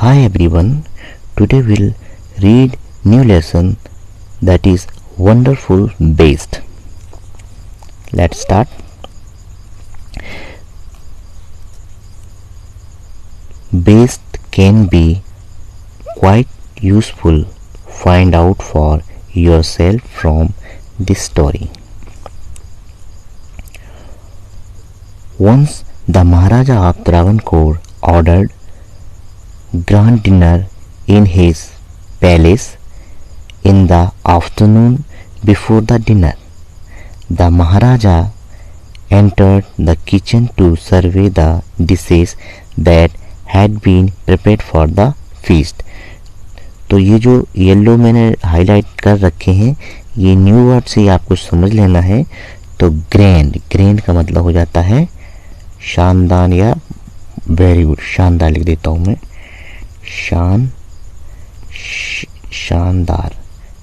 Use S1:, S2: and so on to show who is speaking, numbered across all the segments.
S1: Hi everyone, today we'll read new lesson that is wonderful based. Let's start. Based can be quite useful. Find out for yourself from this story. Once the Maharaja of Travancore ordered grand dinner in his palace. In the afternoon before the dinner, the Maharaja entered the kitchen to survey the dishes that had been prepared for the feast. तो ये जो yellow मैंने highlight कर रखे हैं, ये new word से आपको समझ लेना है. तो ग्रैंड, ग्रैंड का मतलब हो जाता है शानदार या वेरी गुड. शानदार लिख देता हूँ मैं, शानदार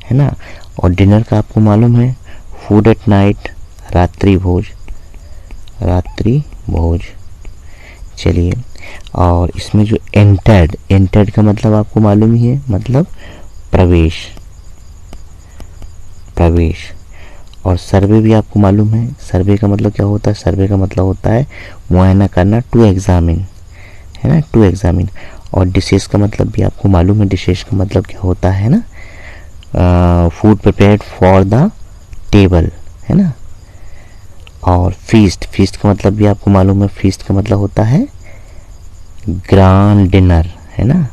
S1: है ना. और डिनर का आपको मालूम है फूड एट नाइट, रात्रि भोज, रात्रि भोज. चलिए, और इसमें जो एंटर्ड, एंटर्ड का मतलब आपको मालूम ही है, मतलब प्रवेश, प्रवेश. और सर्वे भी आपको मालूम है. सर्वे का मतलब क्या होता है? सर्वे का मतलब होता है मुआयना करना, टू एग्जामिन, है ना, टू एग्जामिन. और डिशेस का मतलब भी आपको मालूम है. डिशेस का मतलब क्या होता है ना, food prepared for the table, है ना. और फीस्ट, फीस्ट का मतलब भी आपको मालूम है. फीस्ट का मतलब होता है ग्रांड डिनर, है ना,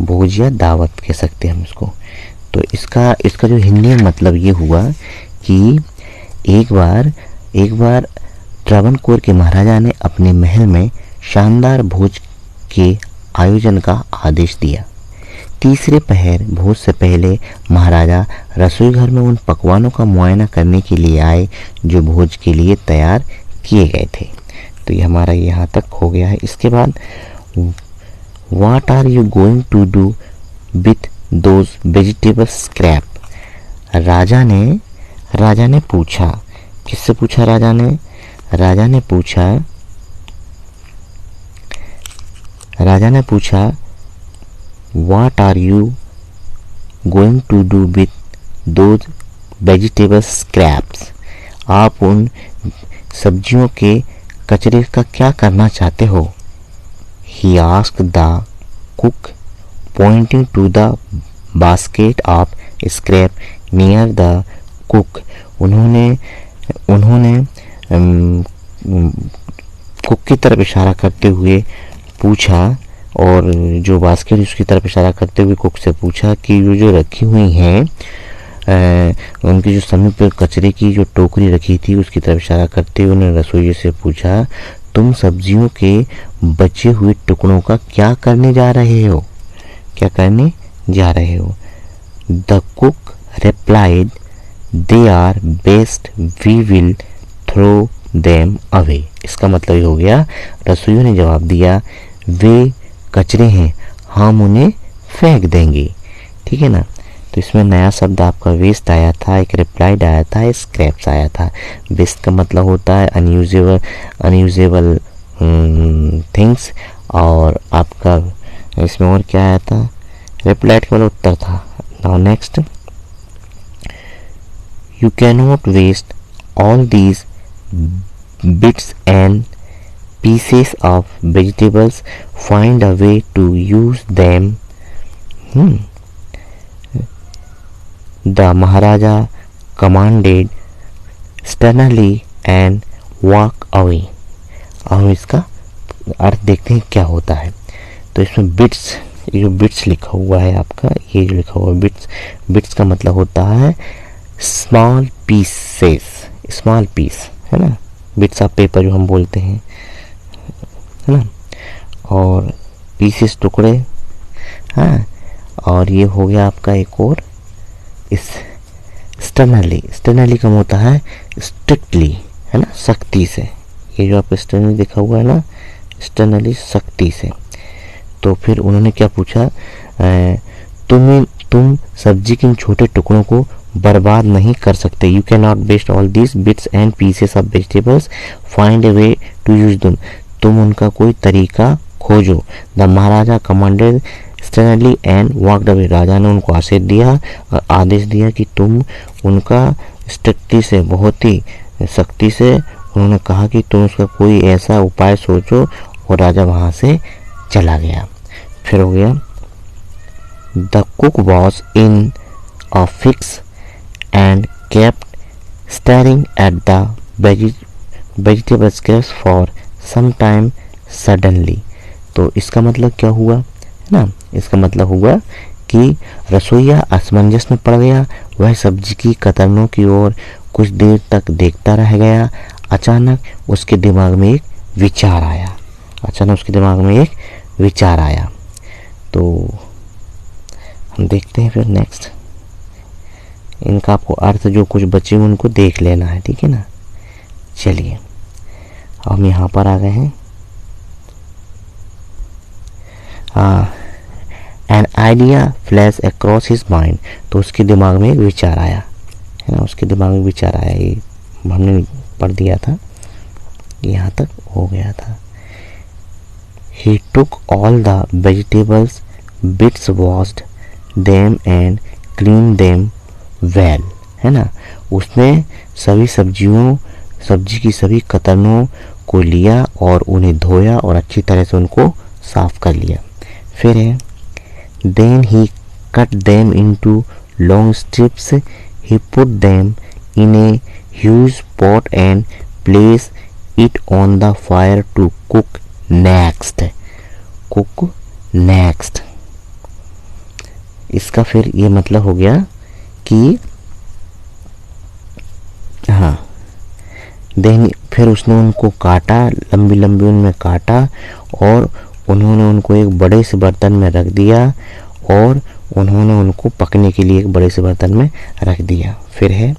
S1: भोज या दावत कह सकते हैं हम इसको. तो इसका जो हिंदी में मतलब ये हुआ कि एक बार ट्रावनकोर के महाराजा ने अपने महल में शानदार भोज के आयोजन का आदेश दिया. तीसरे पहर भोज से पहले महाराजा रसोई घर में उन पकवानों का मुआयना करने के लिए आए जो भोज के लिए तैयार किए गए थे. तो ये हमारा यहाँ तक हो गया है. इसके बाद what are you going to do with those vegetable scrap. राजा ने पूछा. किससे पूछा? राजा ने पूछा what are you going to do with those vegetable scraps. आप उन सब्जियों के कचरे का क्या करना चाहते हो? He asked the cook, pointing to the basket of scrap near the cook. उन्होंने कुक की तरफ इशारा करते हुए पूछा, और जो बास्केट उसकी तरफ इशारा करते हुए कुक से पूछा कि जो रखी हुई हैं, उनकी जो समीप कचरे की जो टोकरी रखी थी उसकी तरफ इशारा करते हुए उन्होंने रसोइये से पूछा, तुम सब्जियों के बचे हुए टुकड़ों का क्या करने जा रहे हो? क्या करने जा रहे हो? The cook replied, they are best, we will throw them away. इसका मतलब ये हो गया, रसोइयों ने जवाब दिया, वे कचरे हैं, हम उन्हें फेंक देंगे. ठीक है ना. तो इसमें नया शब्द आपका वेस्ट आया था, एक रिप्लाइड आया था, स्क्रैप्स आया था. वेस्ट का मतलब होता है अनयूजेबल थिंग्स, और आपका इसमें और क्या आया था? रिप्लाइड का मतलब उत्तर था. Now next, you can not waste all these bits and pieces of vegetables, find a way to use them. The Maharaja commanded sternly and walk away. अब हम इसका अर्थ देखते हैं क्या होता है. तो इसमें बिट्स, ये जो बिट्स लिखा हुआ है आपका, ये जो लिखा हुआ है बिट्स का मतलब होता है स्मॉल पीसेस, स्मॉल पीस, है ना. बिट्स ऑफ पेपर जो हम बोलते हैं, है ना. और पीसेस टुकड़े. हाँ, और ये हो गया आपका एक और इस स्टर्नली. स्टर्नली का होता है स्ट्रिक्टली, है ना, सख्ती से. ये जो आपका स्टर्नली लिखा हुआ है ना, स्टर्नली सख्ती से. तो फिर उन्होंने क्या पूछा, तुम सब्जी के इन छोटे टुकड़ों को बर्बाद नहीं कर सकते. You can not waste all these bits and pieces of vegetables, find a way to use them. तुम उनका कोई तरीका खोजो. The Maharaja commanded sternly and walked away. राजा ने उनको आदेश दिया कि तुम उनका स्ट्रिक्टली से, बहुत ही सख्ती से उन्होंने कहा कि तुम उसका कोई ऐसा उपाय सोचो, और राजा वहाँ से चला गया। फिर हो गया the cook was in a fix and kept staring at the vegetable scraps for some time suddenly. तो इसका मतलब क्या हुआ है ना, इसका मतलब हुआ कि रसोइया असमंजस में पड़ गया। वह सब्जी की कतरनों की ओर कुछ देर तक देखता रह गया। अचानक उसके दिमाग में एक विचार आया। तो हम देखते हैं फिर नेक्स्ट। इनका आपको अर्थ जो कुछ बचे उनको देख लेना है, ठीक है ना। चलिए हम यहाँ पर आ गए हैं। An idea flash across his mind. तो उसके दिमाग में एक विचार आया, है ना, उसके दिमाग में विचार आया। ये हमने पढ़ दिया था, यहाँ तक हो गया था। He took all the vegetables, bits washed them and cleaned them well, है ना। उसने सभी सब्जी की सभी कतरनों को लिया और उन्हें धोया और अच्छी तरह से उनको साफ कर लिया। फिर है then he cut them into long strips. He put them in a huge pot and placed it on the fire to cook next. इसका फिर ये मतलब हो गया कि हाँ, देन फिर उसने उनको काटा, लंबी लंबी उनमें काटा, और उन्होंने उनको एक बड़े से बर्तन में रख दिया, और उन्होंने उनको पकने के लिए एक बड़े से बर्तन में रख दिया। फिर है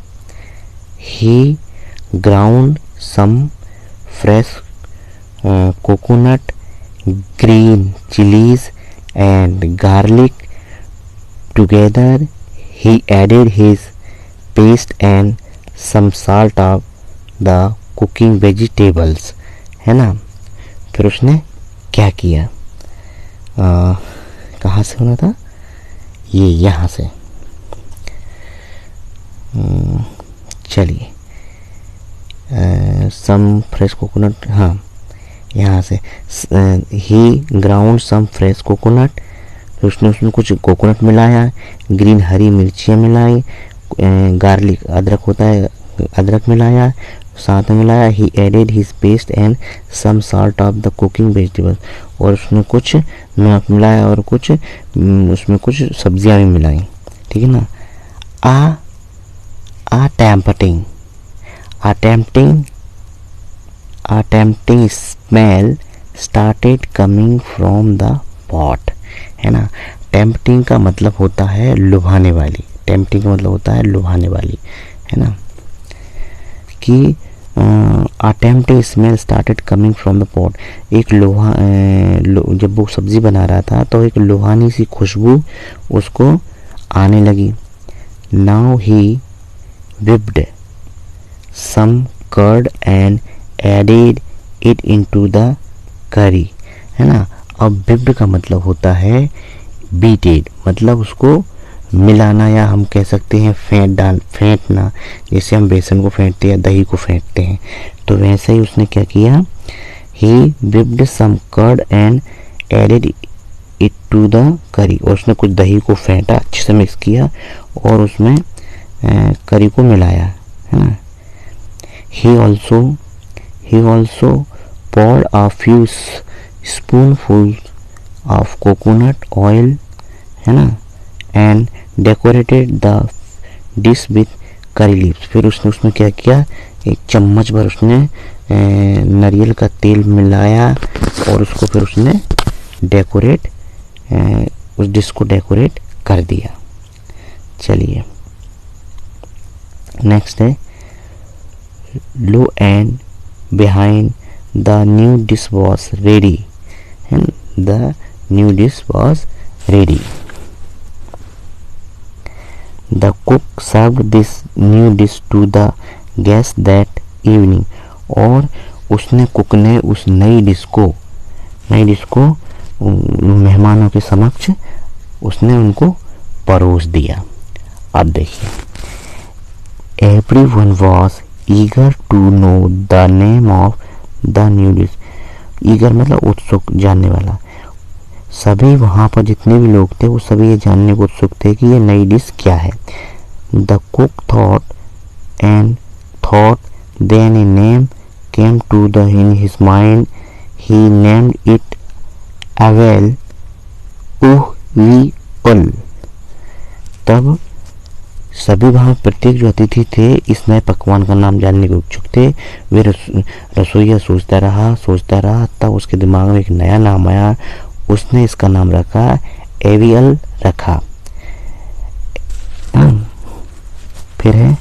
S1: he ground some fresh coconut, green chilies and garlic together. He added his paste and some salt of the cooking vegetables, है ना। फिर उसने क्या किया, कहाँ से होना था ये, यहाँ से। चलिए सम फ्रेश कोकोनट, हाँ यहाँ से। ही ग्राउंड सम फ्रेश कोकोनट, फिर उसने उसमें कुछ कोकोनट मिलाया, ग्रीन हरी मिर्चियाँ मिलाई, गार्लिक अदरक होता है, अदरक मिलाया, साथ में मिलाया। He added his paste and some salt of the cooking vegetable, और उसमें कुछ नमक मिलाया और कुछ उसमें कुछ सब्जियाँ भी मिलाई, ठीक है ना। A tempting smell started coming from the pot, है ना। टेम्पटिंग का मतलब होता है लुभाने वाली, टेम्पटिंग का मतलब होता है लुभाने वाली, है ना। कि a tempting smell started coming from the pot, एक जब वो सब्जी बना रहा था तो एक लुभानी सी खुशबू उसको आने लगी। Now he whipped some curd and added it into the curry, है ना। अब whipped का मतलब होता है बीटेड, मतलब उसको मिलाना, या हम कह सकते हैं फेंटना, जैसे हम बेसन को फेंटते हैं, दही को फेंटते हैं, तो वैसे ही उसने क्या किया। He whipped some curd and added it to the curry, और उसने कुछ दही को फेंटा, अच्छे से मिक्स किया और उसमें करी को मिलाया, है ना। He also poured a few spoonfuls of coconut oil, है ना, and decorated the dish with curry leaves. फिर उसने उसमें क्या किया, एक चम्मच भर उसने नारियल का तेल मिलाया और उसको फिर उसने डेकोरेट, उस डिश को डेकोरेट कर दिया। चलिए नेक्स्ट है लो and behind the new dish was ready, and the new dish was ready. The cook served this new dish to the guests that evening, और उसने कुक ने उस नई डिश को मेहमानों के समक्ष उसने उनको परोस दिया। अब देखिए, everyone was eager to know the name of the new dish। eager मतलब उत्सुक, जानने वाला। सभी वहाँ पर जितने भी लोग थे वो सभी ये जानने को उत्सुक थे कि ये नई डिश क्या है। The cook thought then a name came to in his mind। he named it Avel Uhliul। तब सभी वहाँ प्रत्येक जो अतिथि थे इस नए पकवान का नाम जानने के इच्छुक थे। वे रसोइया सोचता रहा, तब उसके दिमाग में एक नया नाम आया। उसने इसका नाम रखा एवियल रखा। फिर है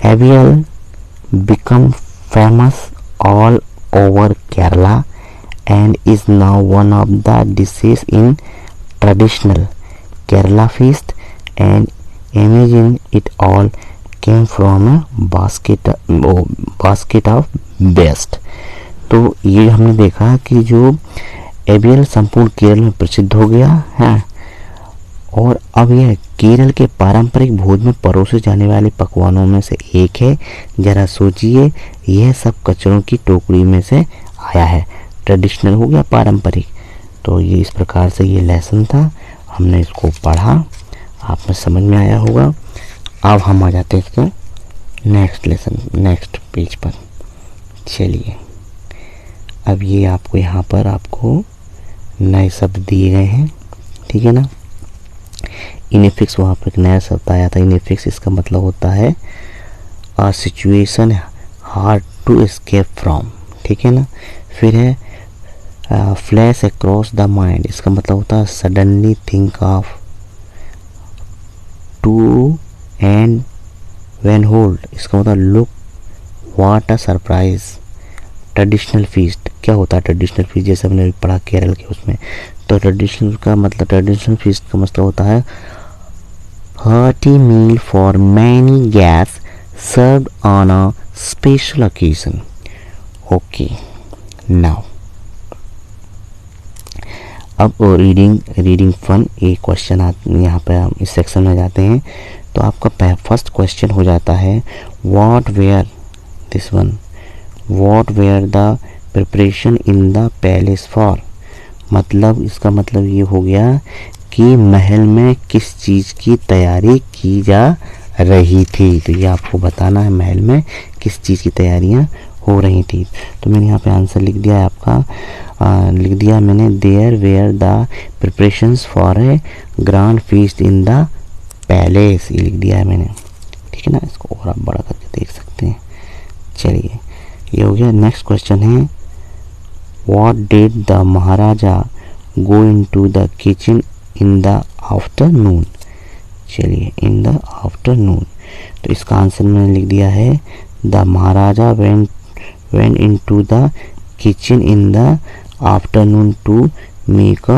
S1: AVL become famous all over Kerala and is now one of the dishes in traditional Kerala feast, and imagine it all came from a basket of best। तो ये हमने देखा कि जो एबियल संपूर्ण केरल में प्रसिद्ध हो गया है और अब यह केरल के पारंपरिक भोज में परोसे जाने वाले पकवानों में से एक है। जरा सोचिए, यह सब कचरों की टोकरी में से आया है। ट्रेडिशनल हो गया पारंपरिक। तो ये इस प्रकार से ये लेसन था, हमने इसको पढ़ा, आप में समझ में आया होगा। अब हम आ जाते हैं इसके नेक्स्ट लेसन, नेक्स्ट पेज पर। चलिए, अब ये आपको यहाँ पर आपको नए शब्द दिए गए हैं, ठीक है ना। इनफिक्स, वहाँ पर एक नया शब्द आया था इनफिक्स। इसका मतलब होता है a situation hard to escape from, ठीक है ना। फिर है फ्लैश अक्रॉस द माइंड। इसका मतलब होता है suddenly think of. To and when hold, इसका मतलब look what a surprise. Traditional feast, क्या होता है ट्रेडिशनल फीस्ट, जैसे हमने पढ़ा केरल के उसमें। तो ट्रेडिशनल का मतलब, ट्रेडिशनल फीस्ट का मतलब होता है hearty meal for many guests served on a special occasion। okay, now अब रीडिंग फन एक क्वेश्चन यहाँ पे हम इस सेक्शन में जाते हैं। तो आपका फर्स्ट क्वेश्चन हो जाता है what were this one, what were the preparation in the palace for. मतलब इसका मतलब ये हो गया कि महल में किस चीज़ की तैयारी की जा रही थी। तो ये आपको बताना है महल में किस चीज़ की तैयारियां हो रही थी। तो मैंने यहाँ पे आंसर लिख दिया है आपका, लिख दिया मैंने there were the preparations for a grand feast in the palace, ये लिख दिया है मैंने, ठीक है ना। इसको और आप बड़ा करके देख सकते हैं। चलिए, ये हो गया। नेक्स्ट क्वेश्चन है what did the Maharaja go into the kitchen in the afternoon. चलिए, इन द आफ्टरनून, तो इसका आंसर मैंने लिख दिया है the Maharaja went into the kitchen in the afternoon to make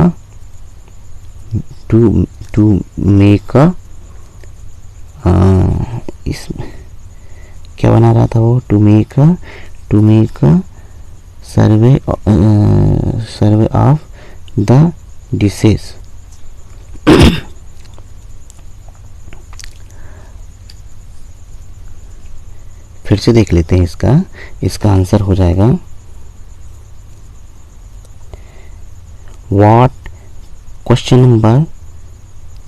S1: इसमें क्या बना रहा था वो, to make survey of the dishes. फिर से देख लेते हैं इसका आंसर हो जाएगा what, question number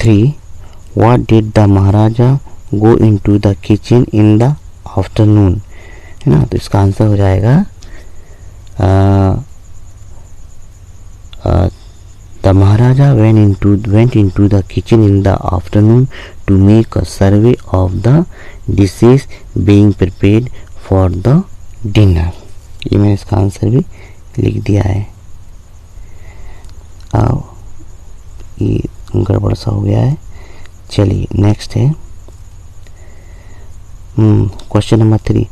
S1: 3, what did the Maharaja go into the kitchen in the afternoon, है ना। तो इसका आंसर हो जाएगा the Maharaja went into the kitchen in the afternoon to make a survey of the dishes being prepared for the dinner। ये मैंने इसका answer भी लिख दिया है। ये गड़बड़ सा हो गया है। चलिए, नेक्स्ट है question number 3,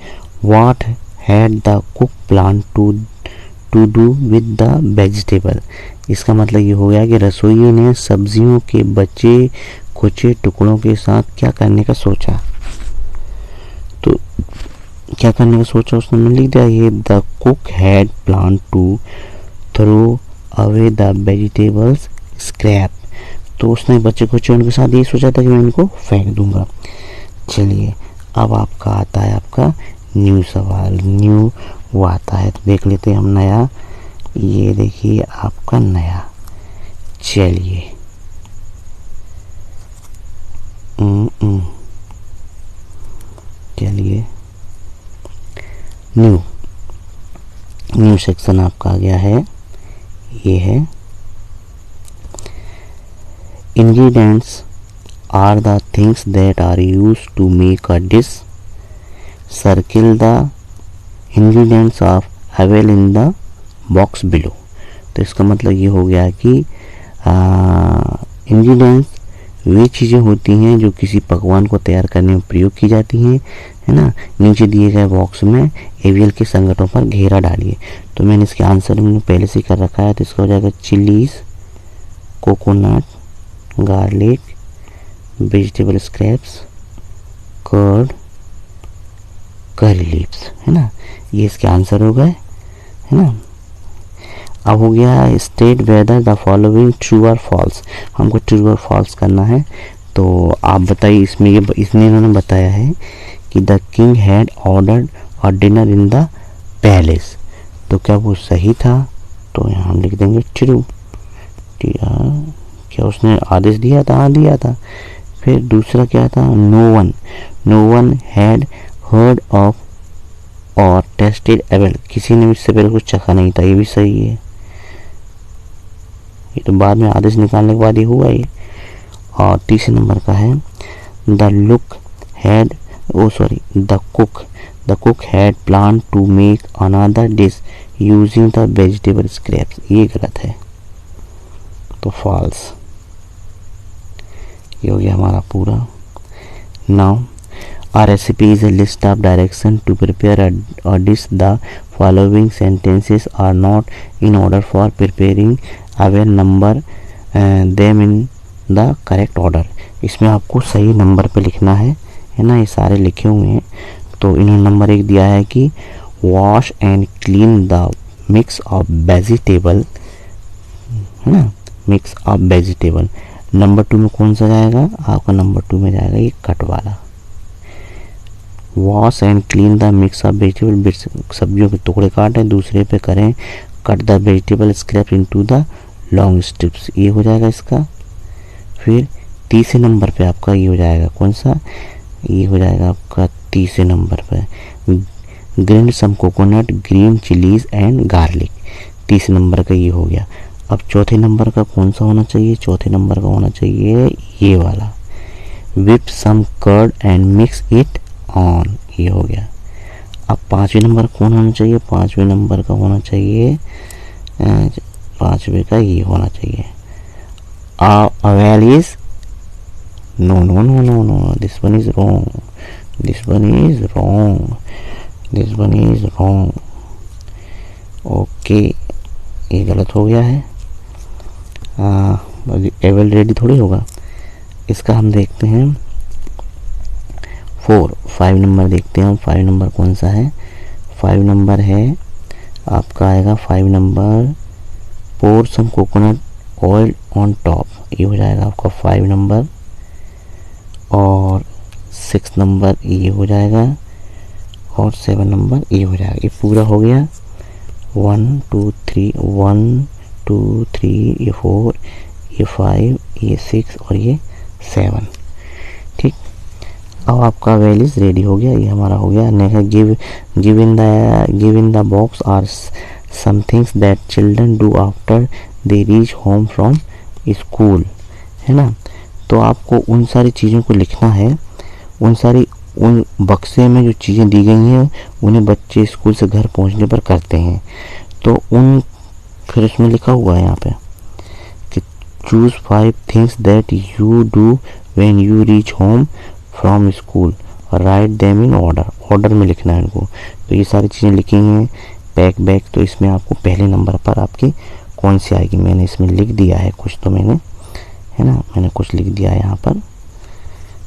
S1: what had the cook plan to do with the vegetable. इसका मतलब ये हो गया कि रसोइये ने सब्जियों के बचे कुचे टुकड़ों के साथ क्या करने का सोचा। तो क्या करने का सोचा उसने मैंने लिख दिया ये the cook had plan to throw away the vegetables scrap. तो उसने बच्चे कुछ उनके साथ ये सोचा था कि मैं इनको फेंक दूंगा। चलिए अब आपका आता है आपका न्यू सवाल। न्यू वो आता है तो देख लेते हैं हम नया। ये देखिए आपका नया। चलिए चलिए न्यू न्यू सेक्शन आपका आ गया है। ये है ingredients are the things that are used to make a dish. Circle the ingredients of avial in the box below. तो इसका मतलब ये हो गया कि इंग्रेडिएंट्स वे चीज़ें होती हैं जो किसी पकवान को तैयार करने में प्रयोग की जाती हैं, है ना। नीचे दिए गए बॉक्स में एवियल के संगठनों पर घेरा डालिए। तो मैंने इसके आंसर में पहले से कर रखा है, तो इसका हो जाएगा chillies, coconut, garlic, vegetable scraps, curd, curry leaves, है ना। ये इसके आंसर हो गए, है ना। अब हो गया state whether the following true और फॉल्स। हमको ट्रू और फॉल्स करना है। तो आप बताइए इसमें इसने इन्होंने बताया है कि the king had ordered a dinner in the palace. तो क्या वो सही था? तो यहाँ हम लिख देंगे ट्रू। क्या उसने आदेश दिया था? हाँ दिया था। फिर दूसरा क्या था? No one had heard of or tasted avial. किसी ने इससे पहले कुछ चखा नहीं था। ये भी सही है। ये तो बाद में आदेश निकालने के बाद ये हुआ ही। और तीसरे नंबर का है the cook had plan to make another dish using the vegetable scraps. ये गलत है, तो फॉल्स। ये हो गया हमारा पूरा। Now a recipe is a list of directions to prepare a dish. The following sentences are not in order for preparing. I will number them in the correct order. इसमें आपको सही नंबर पे लिखना है ना। ये सारे लिखे हुए हैं। तो इन्होंने नंबर 1 दिया है कि wash and clean the mix of vegetable, है ना, मिक्स ऑफ वेजिटेबल। नंबर 2 में कौन सा जाएगा? आपका नंबर 2 में जाएगा ये कट वाला। Wash and clean the mix of vegetable. सब्जियों के टुकड़े काटें, दूसरे पे करें cut the vegetable scrap into the long strips. ये हो जाएगा इसका। फिर तीसरे नंबर पे आपका ये हो जाएगा कौन सा? ये हो जाएगा आपका तीसरे नंबर पे grilled some coconut, green chillies and garlic. तीसरे नंबर का ये हो गया। अब चौथे नंबर का कौन सा होना चाहिए? चौथे नंबर का होना चाहिए ये वाला, whip some curd and mix it on. ये हो गया। अब पांचवें नंबर कौन होना चाहिए? पांचवें नंबर का होना चाहिए, पांचवें का ये होना चाहिए avial is no no no no no this one is wrong, this one is wrong, this one is wrong. Okay, ये गलत हो गया है। एवेल रेडी थोड़ी होगा। इसका हम देखते हैं 5 नंबर देखते हैं हम। 5 नंबर कौन सा है? 5 नंबर है आपका आएगा 5 number pour some coconut oil on top. ये हो जाएगा आपका 5 नंबर। और 6 नंबर ये हो जाएगा और 7 नंबर ये हो जाएगा। ये पूरा हो गया। 1 2 3 1 2 3 ये 4 ये 5 ये 6 और ये 7। ठीक, अब आपका वैल्यूज रेडी हो गया। ये हमारा हो गया। Next give in the box are some things that children do after they reach home from school, है ना। तो आपको उन सारी चीज़ों को लिखना है। उन बक्से में जो चीज़ें दी गई हैं उन्हें बच्चे स्कूल से घर पहुंचने पर करते हैं। तो फिर उसमें लिखा हुआ है यहाँ पे कि choose 5 things that you do when you reach home from school और राइट देम इन ऑर्डर में लिखना है इनको। तो ये सारी चीज़ें लिखी हैं। पैक बैग, तो इसमें आपको पहले नंबर पर आपकी कौन सी आएगी? मैंने इसमें लिख दिया है कुछ, तो मैंने, है ना, मैंने कुछ लिख दिया है यहाँ पर।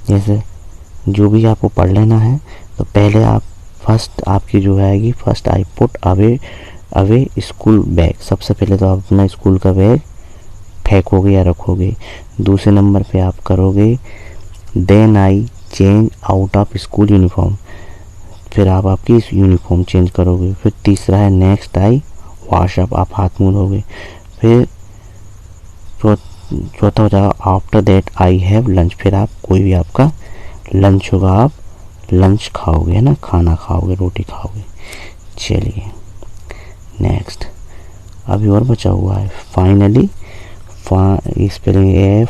S1: जैसे जो भी आपको पढ़ लेना है। तो पहले आप फर्स्ट आपकी जो आएगी, first I put away school bag. सबसे पहले तो आप अपना स्कूल का बैग फेंकोगे या रखोगे। दूसरे नंबर पे आप करोगे then I change out of school uniform, फिर आप आपकी यूनिफॉर्म चेंज करोगे। फिर तीसरा है नेक्स्ट आई वॉश अप, आप हाथ मुँह धोगे। फिर चौथा हो जाएगा after that I have lunch, फिर आप कोई भी आपका लंच होगा, आप लंच खाओगे, है ना, खाना खाओगे, रोटी खाओगे। चलिए नेक्स्ट अभी और बचा हुआ है फाइनली, स्पेलिंग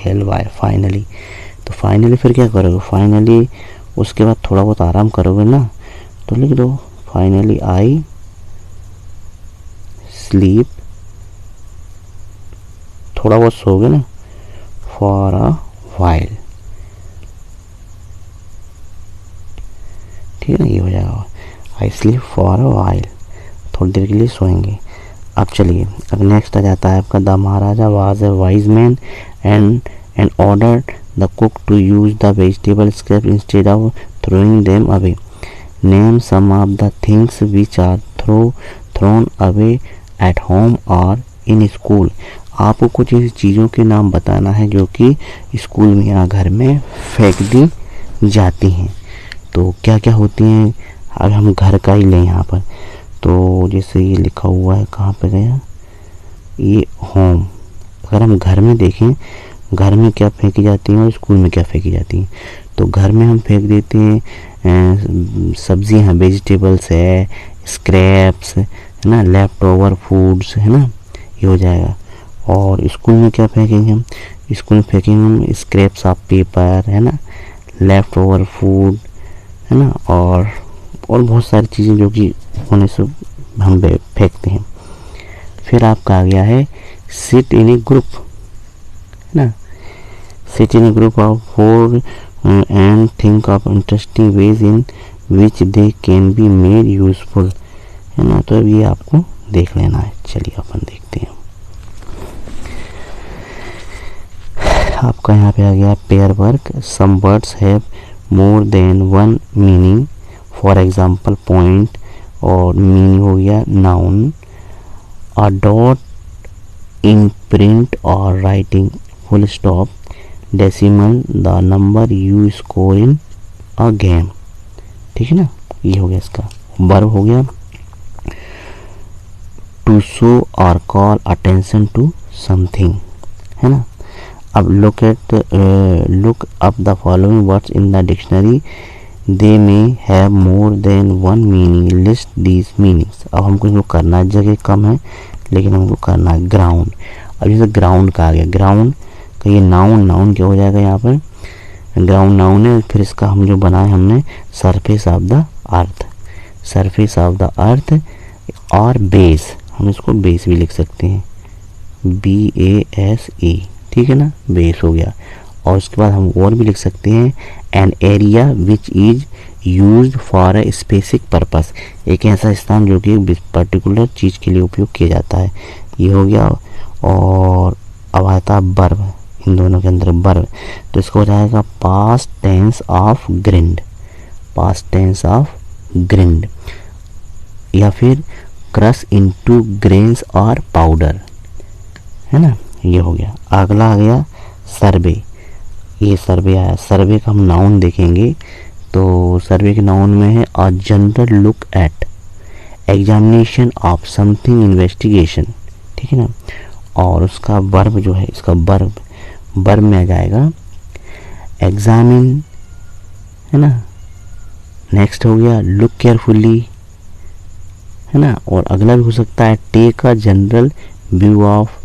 S1: FINALLY, फाइनली। तो फाइनली फिर क्या करोगे, फाइनली उसके बाद थोड़ा बहुत आराम करोगे ना, तो लिख दो फाइनली आई स्लीप, थोड़ा बहुत सोओगे ना, फॉर अ वाइल, ठीक है ना, ये हो जाएगा I sleep for a while, थोड़ी देर के लिए सोएंगे। अब चलिए अब नेक्स्ट आ जाता है आपका the Maharaja was a wise man and ordered the cook to use the vegetable scrap instead of throwing them away, name some of the things which are thrown away at home or in school, आपको कुछ ऐसी चीज़ों के नाम बताना है जो कि स्कूल में या घर में फेंक दी जाती हैं। तो क्या क्या होती हैं, अब हम घर का ही लें यहाँ पर, तो जैसे ये लिखा हुआ है, कहाँ पे गया ये, होम। अगर हम घर में देखें, घर में क्या फेंकी जाती हैं और स्कूल में क्या फेंकी जाती हैं, तो घर में हम फेंक देते हैं सब्जियां हैं, वेजिटेबल्स है, स्क्रैप्स है ना, लेफ्ट ओवर फूड्स है ना, ये हो जाएगा। और स्कूल में क्या फेंकेंगे हम, स्कूल में फेंकेंगे हम स्क्रैप्स ऑफ पेपर, है ना, लेफ्ट ओवर फूड, है ना, और बहुत सारी चीज़ें जो कि होने से हम फेंकते हैं। फिर आपका आ गया है सिट इन ए ग्रुप, है ना, sit in A group of 4 and think of interesting ways in which they can be made useful, है ना, तो ये आपको देख लेना है। चलिए अपन देखते हैं। आपका यहाँ पे आ गया pair work, some words have more than one meaning, for example point, और मीनिंग हो गया noun, a dot in print और writing, full stop, decimal, the number you score in a game, ठीक है ना, ये हो गया इसका। वर्ब हो गया टू शो और कॉल अटेंशन टू समथिंग, है ना। अब look up the following words in the dictionary, they may have more than one meaning, list these meanings. अब हमको इसको करना है, जगह कम है लेकिन हमको करना है। ग्राउंड, अब जैसे ग्राउंड का आ गया, ग्राउंड का ये नाउन क्या हो जाएगा, यहाँ पर ग्राउंड नाउन है, फिर इसका हम जो बनाए हमने surface of the earth, surface of the earth, और बेस, हम इसको बेस भी लिख सकते हैं, BASE, ठीक है ना, बेस हो गया। और उसके बाद हम और भी लिख सकते हैं an area which is used for a specific purpose, एक ऐसा स्थान जो कि पर्टिकुलर चीज़ के लिए उपयोग किया जाता है, ये हो गया। और अब आता है वर्ब, इन दोनों के अंदर वर्ब, तो इसको हो जाएगा past tense of grind, past tense of grind, या फिर crush into grains or powder, है ना, ये हो गया। अगला आ गया सर्वे, ये सर्वे आया, सर्वे का हम नाउन देखेंगे, तो सर्वे के नाउन में है a general look at, examination of something, investigation, ठीक है ना। और उसका वर्ब जो है, इसका वर्ब में आ जाएगा एग्जामिन, है ना। नेक्स्ट हो गया लुक केयरफुली, है ना, और अगला भी हो सकता है take a general view of,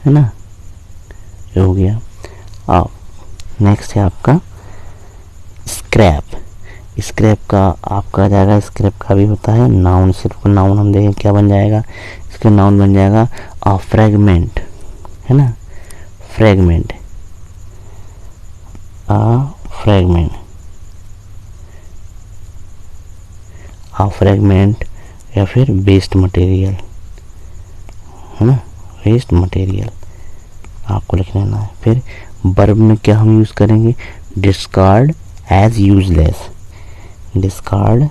S1: है ना, ये हो गया। अब नेक्स्ट है आपका स्क्रैप, स्क्रैप का आपका आ जाएगा, स्क्रैप का भी होता है नाउन, सिर्फ नाउन हम देखें क्या बन जाएगा, इसका नाउन बन जाएगा अ फ्रेगमेंट, है ना, फ्रेगमेंट, अ फ्रेगमेंट, अ फ्रेगमेंट, या फिर वेस्ट मटेरियल, है ना, वेस्ट मटेरियल आपको लिख लेना है। फिर वर्ब में क्या हम यूज़ करेंगे, discard as useless, discard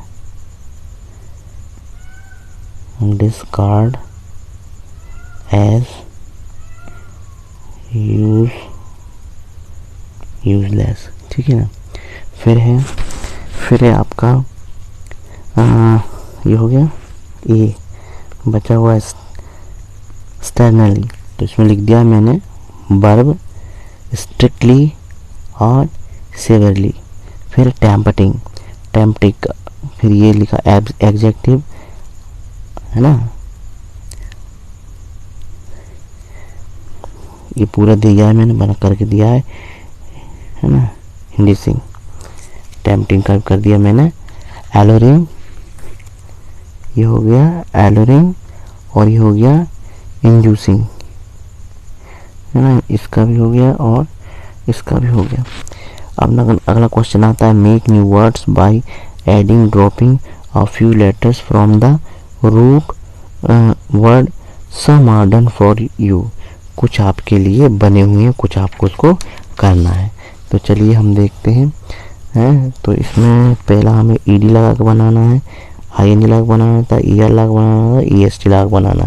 S1: as useless, ठीक है ना। फिर है आपका ये हो गया, ये बचा हुआ है स्टर्नली, तो इसमें लिख दिया मैंने वर्ब स्ट्रिक्टली और सेवरली। फिर टेम्पटिक, फिर ये लिखा एडजेक्टिव, है ना, ये पूरा दिया है मैंने, बना करके दिया है ना। हिंडिसिंग, टेम्पटिंग का कर दिया मैंने। एलोरिंग, ये हो गया एलोरिंग, और ये हो गया इंड्यूसिंग, है ना, इसका भी हो गया और इसका भी हो गया। अब अगला क्वेश्चन आता है, make new words by adding dropping a few letters from the root word, some are done for you. कुछ आपके लिए बने हुए हैं, कुछ आपको उसको करना है। तो चलिए हम देखते हैं। तो इसमें पहला हमें ईडी लगा के बनाना है, आईएनजी लगा के बनाना था, ईआर लगा के बनाना था, ईएसटी लगा के बनाना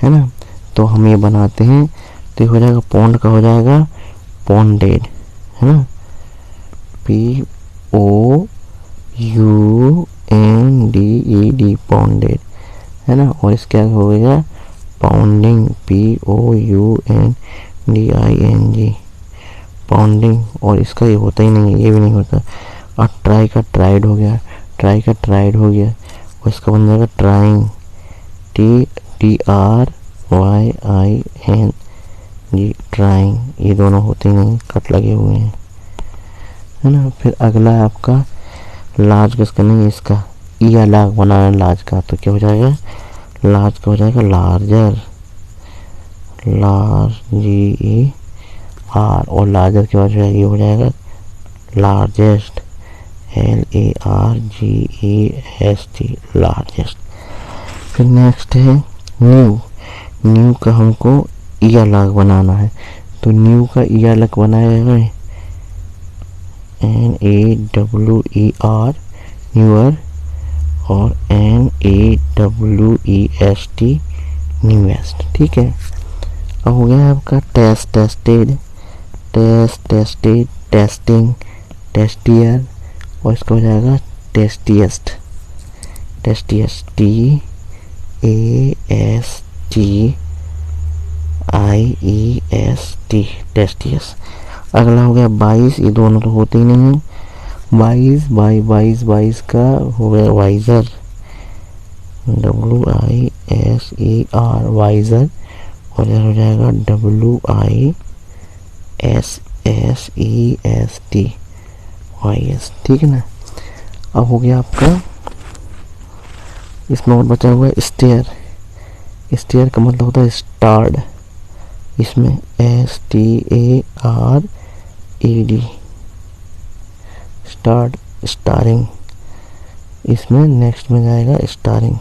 S1: है ना। तो हम ये बनाते हैं, तो हो जाएगा पॉन्ड का हो जाएगा पॉन्डेड, है ना, POUNDED, पॉन्डेड, है ना। और इसके आगे हो गया पाउंडिंग, POUNDING, पाउंडिंग। और इसका ये होता ही नहीं है, ये भी नहीं होता। और ट्राई का ट्राइड हो गया, और इसका बन जाएगा ट्राइंग, TRYING, ट्राइंग। ये दोनों होते ही नहीं, कट लगे हुए हैं, है ना। फिर अगला है आपका लार्ज का, इसका नहीं, इसका ई अलग बनाना है लार्ज का, तो क्या हो जाएगा, लार्ज का हो जाएगा लार्जर, GER। और लार्जर के बाद जो है ये हो जाएगा लार्जेस्ट, LARGEST, लार्जेस्ट। फिर नेक्स्ट है न्यू का हमको ई अलग बनाना है, तो न्यू का ई अलग बनाया जाएगा NAWER, न्यूअर, और NEWEST, न्यूएस्ट, ठीक है। अब हो गया आपका टेस्टेड, टेस्टिंग, टेस्टियर, और इसका हो जाएगा टेस्टिएस्ट, TASTIEST, टेस्टियस। अगला हो गया 22, ये दोनों तो होते ही नहीं हैं। 22 का हो गया वाइजर, WISER, वाइजर, और यह हो जाएगा WISSEST, वाइस, ठीक है ना। अब हो गया आपका, इसमें और बचा हुआ है स्टेयर का मतलब होता है स्टार्ड, इसमें STARED, स्टार्ट, स्टारिंग। इसमें नेक्स्ट में जाएगा स्टारिंग,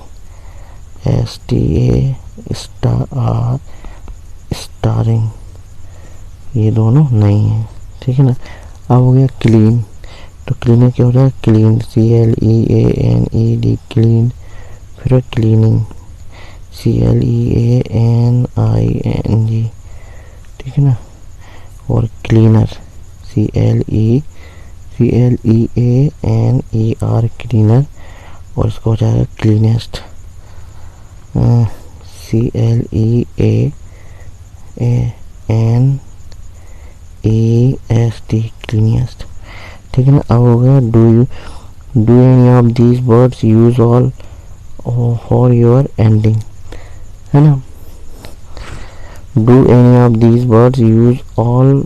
S1: STA, स्टारिंग, ये दोनों नहीं है, ठीक है ना। अब हो गया क्लीन, तो क्लीनर क्या हो जाएगा, क्लीन, CLEANED, क्लीन। फिर क्लीनिंग, CLEANING, ठीक है ना। और क्लीनर, CLEANER, क्लीनर। और इसको हो जाएगा क्लीनेस्ट, CLEANEST, क्लीनिएस्ट, ठीक है ना। अब हो गया do any of these words use all for your ending, है ना। Do any of these words use all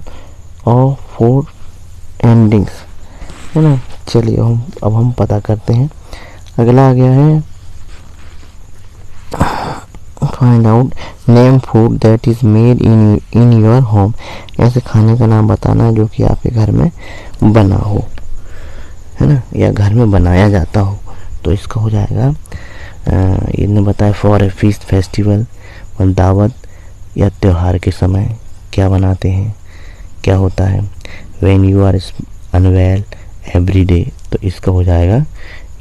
S1: of for endings, है ना। चलिए अब हम पता करते हैं। अगला आ गया है find out name food that is made in your home, ऐसे खाने का नाम बताना जो कि आपके घर में बना हो, है ना, या घर में बनाया जाता हो। तो इसका हो जाएगा, इन्होंने बताया फॉर ए फीस्ट फेस्टिवल, और दावत या त्यौहार के समय क्या बनाते हैं, क्या होता है। When you are unwell every day, तो इसका हो जाएगा,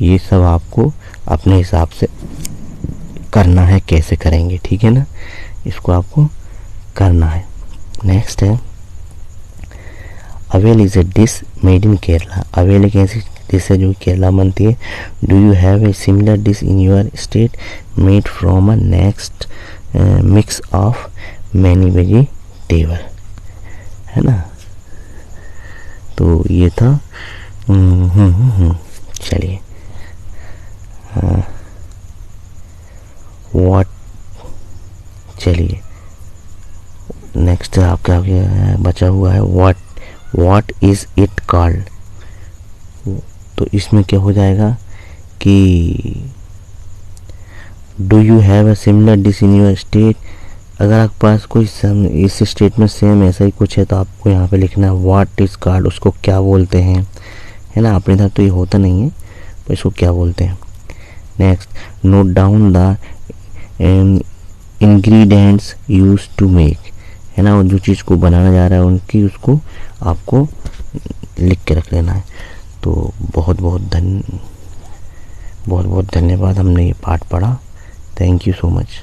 S1: ये सब आपको अपने हिसाब से करना है, कैसे करेंगे, ठीक है ना। इसको आपको करना है। नेक्स्ट है avail is a dish made in Kerala. Avail एक ऐसी डिश है जो केरला बनती है। Do you have a similar dish in your state made from a next mix of many vegetable, है ना। तो ये था। चलिए व्हाट, चलिए नेक्स्ट आपका बचा हुआ है व्हाट इज़ इट कॉल्ड। तो इसमें क्या हो जाएगा कि do you have a similar dish in your state. अगर आपके पास कोई इस स्टेट में सेम ऐसा ही कुछ है तो आपको यहाँ पे लिखना है व्हाट इज़ कॉल्ड, उसको क्या बोलते हैं, है ना। अपने इधर तो ये होता नहीं है, तो इसको क्या बोलते हैं। Next note down the ingredients use to make, है ना। जो चीज़ को बनाना जा रहा है उनकी उसको आपको लिख के रख लेना है। तो बहुत बहुत धन्यवाद, हमने ये पाठ पढ़ा। Thank you so much.